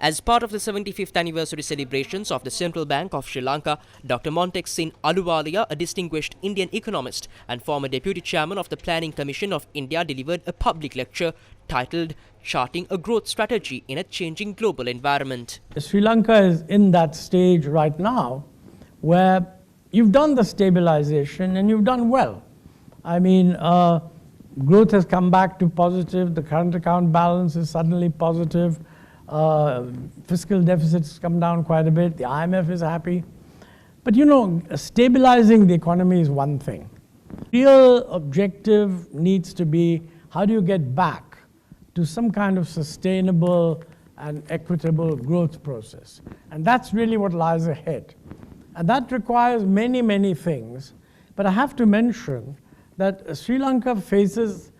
As part of the 75th anniversary celebrations of the Central Bank of Sri Lanka, Dr. Montek Singh Aluwalia, a distinguished Indian economist and former Deputy Chairman of the Planning Commission of India, delivered a public lecture titled Charting a Growth Strategy in a Changing Global Environment. Sri Lanka is in that stage right now where you've done the stabilization and you've done well. I mean, growth has come back to positive, the current account balance is suddenly positive, fiscal deficits come down quite a bit, the IMF is happy. But you know, stabilizing the economy is one thing. Real objective needs to be, how do you get back to some kind of sustainable and equitable growth process? And that's really what lies ahead. And that requires many, many things. But I have to mention that Sri Lanka faces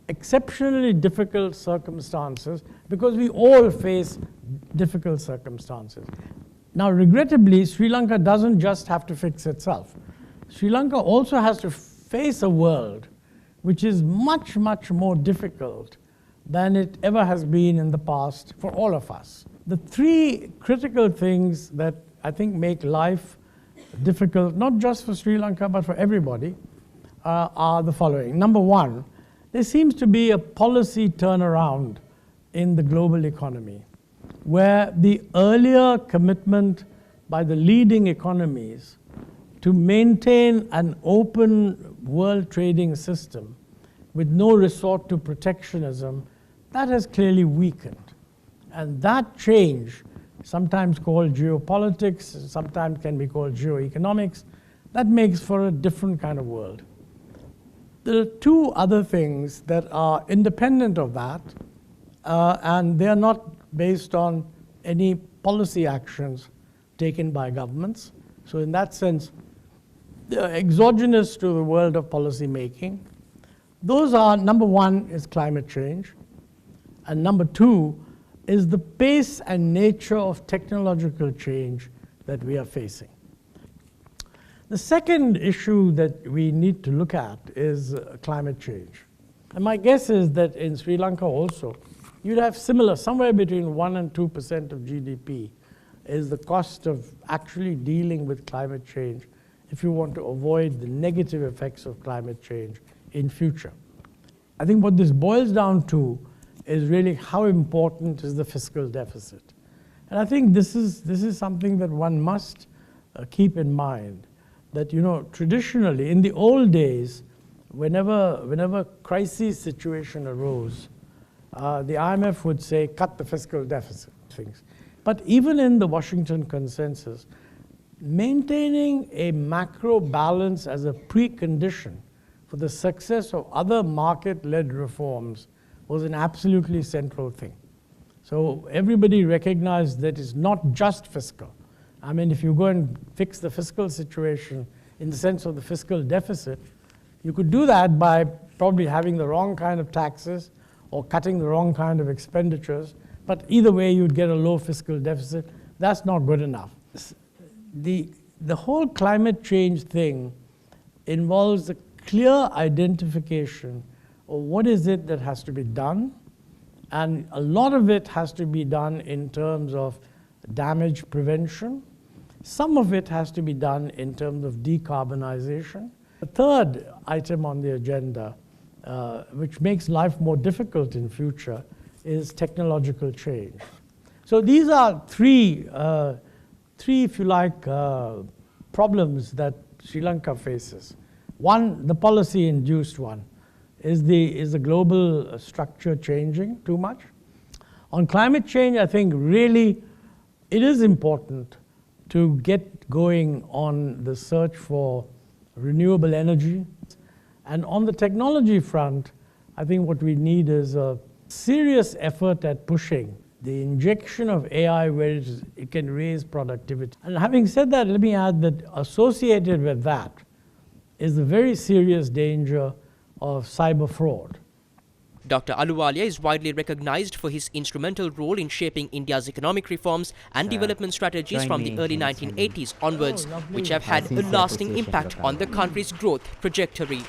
exceptionally difficult circumstances because we all face difficult circumstances. Now, regrettably, Sri Lanka doesn't just have to fix itself. Sri Lanka also has to face a world which is much, much more difficult than it ever has been in the past for all of us. The three critical things that I think make life difficult, not just for Sri Lanka, but for everybody, are the following. Number one, there seems to be a policy turnaround in the global economy, where the earlier commitment by the leading economies to maintain an open world trading system with no resort to protectionism, that has clearly weakened. And that change, sometimes called geopolitics, sometimes can be called geoeconomics, that makes for a different kind of world. There are two other things that are independent of that, and they are not based on any policy actions taken by governments. So in that sense, they're exogenous to the world of policy making. Those are, number one is climate change, and number two is the pace and nature of technological change that we are facing. The second issue that we need to look at is climate change. And my guess is that in Sri Lanka also, you'd have similar, somewhere between 1 and 2% of GDP is the cost of actually dealing with climate change if you want to avoid the negative effects of climate change in future. I think what this boils down to is really how important is the fiscal deficit. And I think this is something that one must keep in mind. That, you know, traditionally, in the old days, whenever crisis situation arose, the IMF would say, cut the fiscal deficit, things. But even in the Washington Consensus, maintaining a macro balance as a precondition for the success of other market-led reforms was an absolutely central thing. So everybody recognized that it's not just fiscal. I mean, if you go and fix the fiscal situation in the sense of the fiscal deficit, you could do that by probably having the wrong kind of taxes or cutting the wrong kind of expenditures. But either way, you'd get a low fiscal deficit. That's not good enough. The whole climate change thing involves a clear identification of what is it that has to be done. And a lot of it has to be done in terms of damage prevention. Some of it has to be done in terms of decarbonization. The third item on the agenda, which makes life more difficult in future, is technological change. So these are three, if you like, problems that Sri Lanka faces. One, the policy-induced one, is the global structure changing too much? On climate change, I think really it is important to get going on the search for renewable energy. And on the technology front, I think what we need is a serious effort at pushing the injection of AI where it can raise productivity. And having said that, let me add that associated with that is the very serious danger of cyber fraud. Dr. Aluwalia is widely recognized for his instrumental role in shaping India's economic reforms and development strategies from the early 1980s onwards, which have had a lasting impact on the country's growth trajectory.